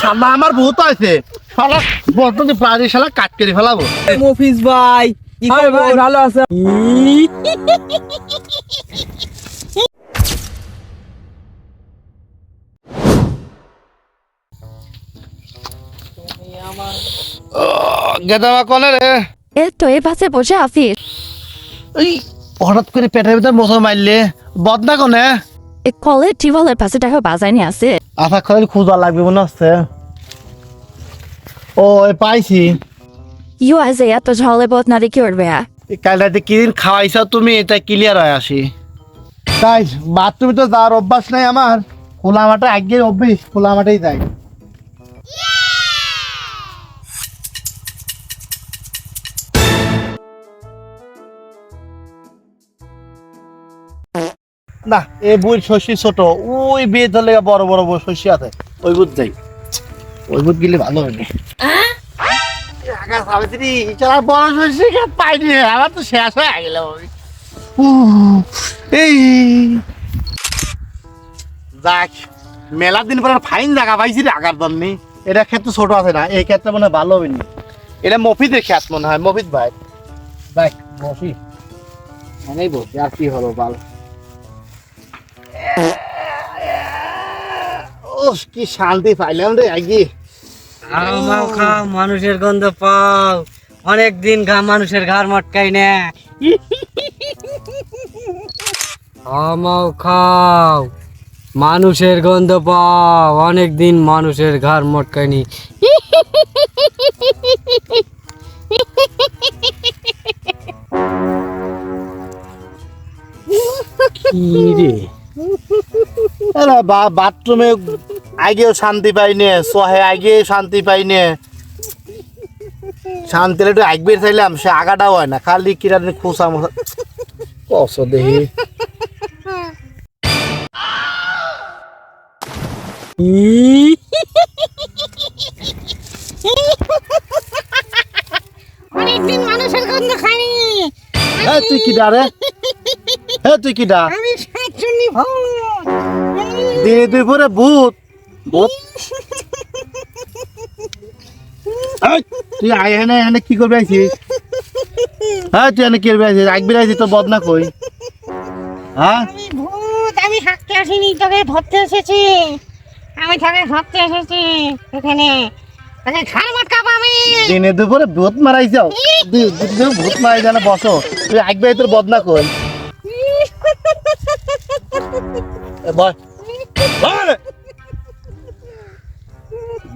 শালা আমার ভূত আছে শালা বর্তমান প্রাণী শালা কাট করে ফেলাবো। মফিজ ভাই কি ভাই ভালো আছে? গেদামা কোনে রে? এই তো এই পাশে বসে আছিস। এই হঠাৎ করে পেটের ভিতর মোচড় মারলে বদনা কোনে? এই কলের টিউবওয়েলের পাশে দেখো বাজায় নিয়ে আছে। আশা করে খুঁজা লাগবে মনে হচ্ছে। ও পাইছি। ইউ আছে এত ঝলে বদনারে কি করবে? কাল রাতে কি দিন খাওয়াইছ তুমি এটা ক্লিয়ার হয়ে আসি। তাই বাথরুমে তো যাওয়ার অভ্যাস নাই আমার, খোলা মাঠে আগে অভ্যাস, খোলা মাঠেই যাই। না এই বই শস্য ছোট, ওই বিয়ে ধরলে বড় বড় শস্য আছে, ওই বুধ যাই, ওই বুধ গেলে ভালো হবে। বড় শস্য পাইনি, আমার তো শেষ হয়ে গেল। এই যাক মেলা দিন পর ফাইন জায়গা পাইছি রে, আগার জন্য। এটা ক্ষেত্র ছোট আছে না, এই ক্ষেত্রে মনে হয় ভালো হবে না। এটা মফিদের ক্ষেত মনে হয়, মফিদ ভাই দেখ বসি মনেই বসি, আর কি হলো বাল। ও কি শান্তি পাইলাম রে আগে। খাও খাও, মানুষের গন্ধ পাও, অনেকদিন মানুষের ঘর মটকাই না। খাও খাও, মানুষের গন্ধ পাও, অনেকদিন মানুষের ঘর মটকাইনি। কি রে বাথরুমে আগেও শান্তি পাইনে, সহে আগে শান্তি পাইনে, শান্তি একটু আগবে চাইলাম, সে আগাটাও হয় না, খালি কিরা খোসা মশা কস দেহি। অনেকদিন মানুষের গন্ধ খাইনি। তুই কি ডারে? হ্যাঁ তুই কি ডা? আমি শাকচুন্নি ভূত। দিনে দুই পরে ভূত ভূত। তুই আয় এনে এনে কি করবি আইছিস? হ্যাঁ তুই এনে কি করবি আইছিস? আগবি আইছিস তোর বদনা কই? হ্যাঁ আমি ভূত, আমি হাঁটতে আসিনি, তোকে ধরতে এসেছি। আমি তোকে ধরতে এসেছি এখানে, তোকে ঘাড় মটকাবো আমি। দিনে দুপুরে ভূত মারাই যাও, ভূত মারাই যাও না, বসো। তুই আগবে তোর বদনা কই? বল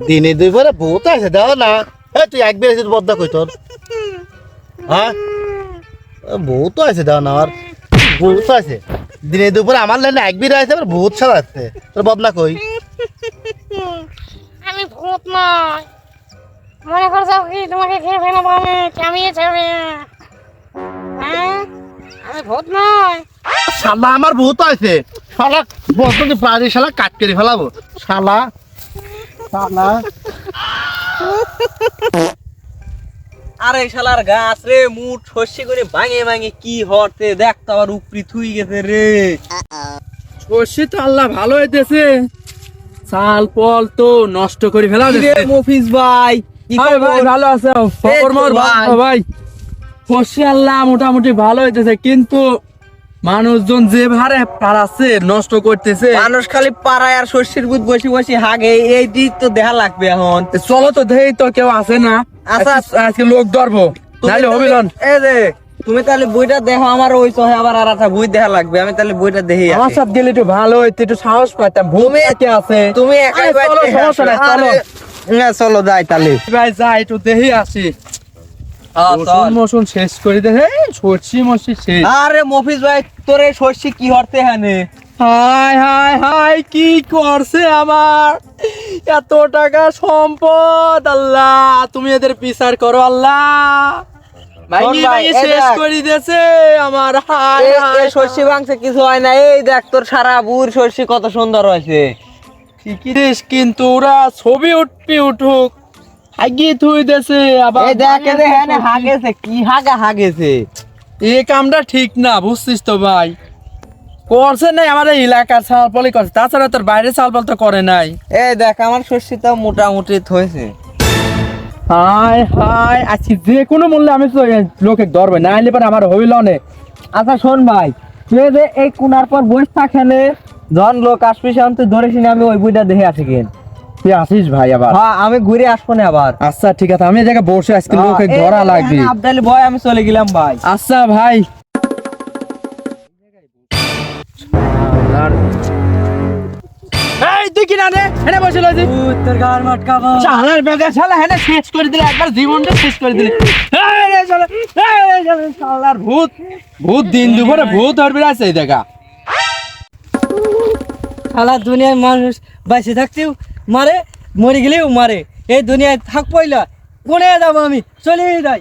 দিনে দুই পরে ভূত আছে দাও না। হ্যাঁ তুই একবার এসে বদনা কই তোর? হ্যাঁ ভূত আছে দাও না, আমার ভূত আছে দিনে দুপুরে আমার লাইনে একবার আছে, আবার ভূত ছাড়াচ্ছে, তোর বদনা কই? আমি ভূত নয়, মনে করছো কি তোমাকে খেয়ে ফেলাবো আমি, কামিয়ে যাবে। হ্যাঁ আমি ভূত নয়। শালা আমার ভূত আছে, শালা বর্তমান প্রাণী শালা কাট করে ফেলাবো শালা শালা। আরে শালার গাছ রে, মুঠ শস্য করে ভাঙে ভাঙে কি হরতে দেখ তো, আবার উপরি থুই গেছে রে। শস্য তো আল্লাহ ভালো হইতেছে, চাল পল তো নষ্ট করে ফেলা মফিজ ভাই কি ভাই খবর? ভালো আছে ভাই। শস্য আল্লাহ মোটামুটি ভালো হইতেছে, কিন্তু মানুষজন যে ভারে পারাচ্ছে নষ্ট করতেছে। মানুষ খালি পাড়ায় আর শস্যের বুধ বসে বসে হাগে, এই দিক তো দেখা লাগবে এখন। চলো তো দেই তো কেউ আছে না, আচ্ছা। আজকে লোক ধরবো নাইলে হবে না। এই যে তুমি তাহলে বইটা দেখো, আমার ওই সহে আবার আর একটা বই দেখা লাগবে, আমি তাহলে বইটা দেখি। আমার সাথে গেলে একটু ভালো হইতো, একটু সাহস পাইতাম। ভূমি কে আছে? তুমি একাই আরে চলো, বাইরে সমস্যা নাই, চলো। না চলো যাই তাহলে। ভাই যাই একটু দেখি আসি, মোশন শেষ করে দে। সরষি মরষি শেষ। আরে মফিজ ভাই, তোর এই শস্য কি হরতে হানে? হাই হাই হাই, কি করছে আমার এত টাকা সম্পদ? আল্লাহ তুমি এদের বিচার করো আল্লাহ। ভাই ভাই, এই শেষ দেখ। করে দিয়েছে আমার। হাই হাই এই শস্য ভাঙছে কিছু হয় না, এই দেখ তোর সারা বুর শস্য কত সুন্দর হয়েছে। ঠিকই রেস, কিন্তু ওরা ছবি উঠুক হাগিয়ে থুই দেছে আবার। এই দেখ এই যে হ্যাঁ হাগেছে, কি হাগেছে। এই কামটা ঠিক না, বুঝছিস তো ভাই। করছে নাই আমার এই এলাকার সালপালি করছে, তাছাড়া তোর বাইরে সালপাল তো করে নাই। এই দেখ আমার শস্যটা মোটামুটি হয়েছে। হাই হাই আজকে যে কোনো মূল্যে আমি তো লোকে ধরবে না আইলে পরে আমার হইল অনেক। আচ্ছা শোন ভাই, তুই যে এই কোনার পর বসে থাকেনে জন লোক আসবি সেখান তুই ধরে শুনে আমি ওই বইটা দেখে আসি কেন। তুই আসিস ভাই আবার? হ্যাঁ আমি ঘুরে আসবো না আবার। আচ্ছা ঠিক আছে, আমি এই জায়গায় বসে আজকে লোকে ধরা লাগবে। আবদালি ভয় আমি চলে গেলাম ভাই। আচ্ছা ভাই। এই তুই কি না রে এনে বসে লইছি তোর গার মাটকাবো। শালার বেদা শালা হেনে শেষ করে দিলে, একবার জীবনটা শেষ করে দিলে। এই রে শালা, এই রে শালা, শালার ভূত ভূত দিন দুপুরে ভূত ধরবে আছে এই দেখা। সারা দুনিয়ায় মানুষ বেঁচে থাকতেও মারে, মরে গেলেও মারে। এই দুনিয়ায় থাক পইলা কোনে যাবো আমি, চলে যাই।